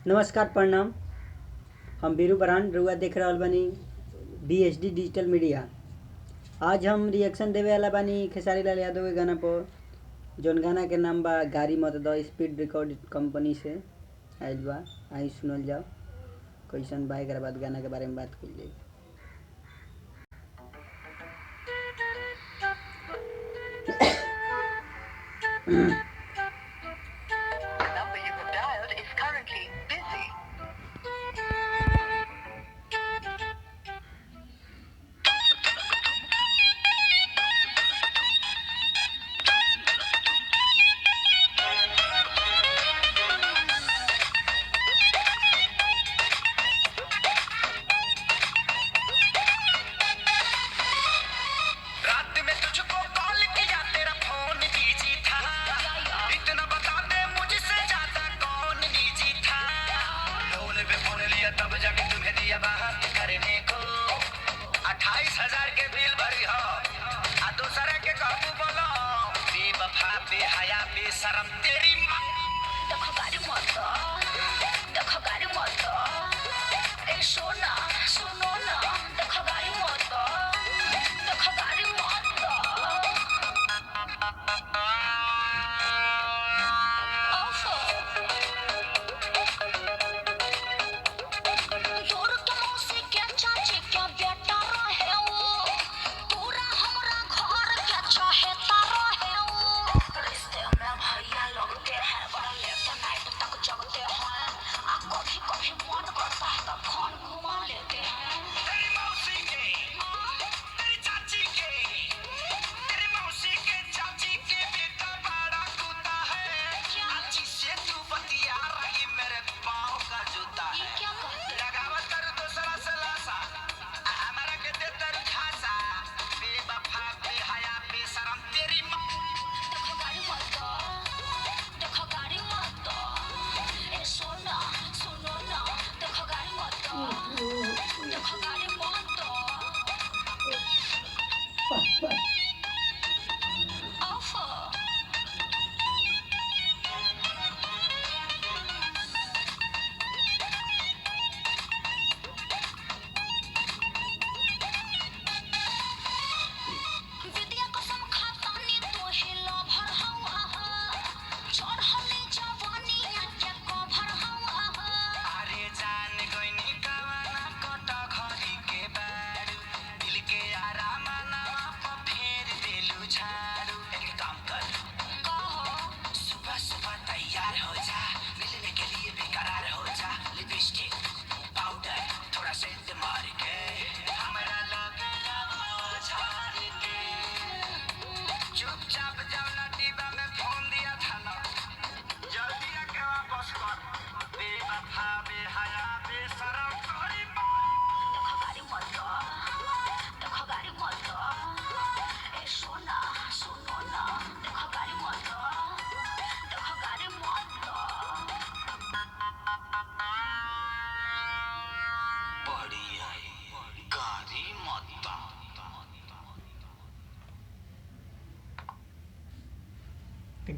नमस्कार प्रणाम। हम बीरू बरान रुआ देख रहल बानी BSD डिजिटल मीडिया। आज हम रिएक्शन देवे वाला बानी खेसारी लाल यादव के गाना पर, जौन गाना के नाम बा गाड़ी मत द। स्पीड रिकॉर्ड कंपनी से आइल बा। आई सुनल जाओ कैसन बा। एकरा बाद गाना के बारे में बात कइल जाई। तब जाके तुम्हें दिया बाहर करने को 28,000 के बिल भरी हो आ दूसरे के काबू बोलो बेवफा बेहया बेशरम तेरी माँ। देखो गाड़ी मत देखो गाड़ी मत ए सोना सुनो ना। देखो गाड़ी मत देखो गाड़ी मत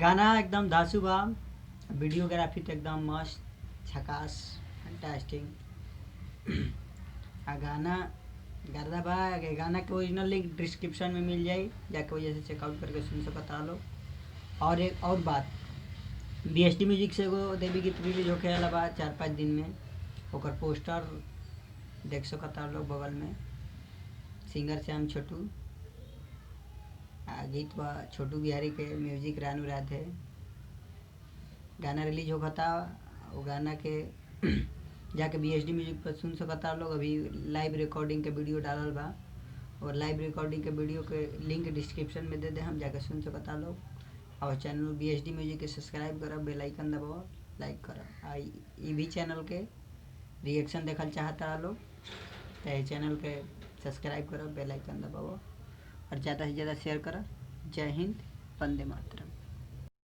गाना एकदम धासु बा। वीडियोग्राफी तो एकदम मस्त झकास फैंटास्टिक। आ गाना गर्दा बा। गाना के ओरिजिनल लिंक डिस्क्रिप्शन में मिल जाई, जाके वजह से चेकआउट करके सुन सकता लो। और एक और बात, BSD म्यूजिक से एगो देवी गीत रिलीज होके वाला बा 4-5 दिन में। ओकर पोस्टर देख सकता लोग बगल में। सिंगर श्याम छोटू, गीत बा छोटू बिहारी के, म्यूजिक रानू राधे। गाना रिलीज होता। वो गाना के जाके BSD म्यूजिक पर सुन सकता लोग। अभी लाइव रिकॉर्डिंग के वीडियो डालल बा, और लाइव रिकॉर्डिंग के वीडियो के लिंक डिस्क्रिप्शन में दे दे, हम जाके सुन सकता लोग। और चैनल BSD म्यूजिक के सब्सक्राइब करब, बेल आइकन दबाओ, लाइक करब। आ ई भी चैनल के रिएक्शन देखल चाहता लोग तो चैनल के सब्सक्राइब करब, बेल आइकन दबाओ और ज़्यादा से ज़्यादा शेयर करब। जय हिंद, वंदे मातरम।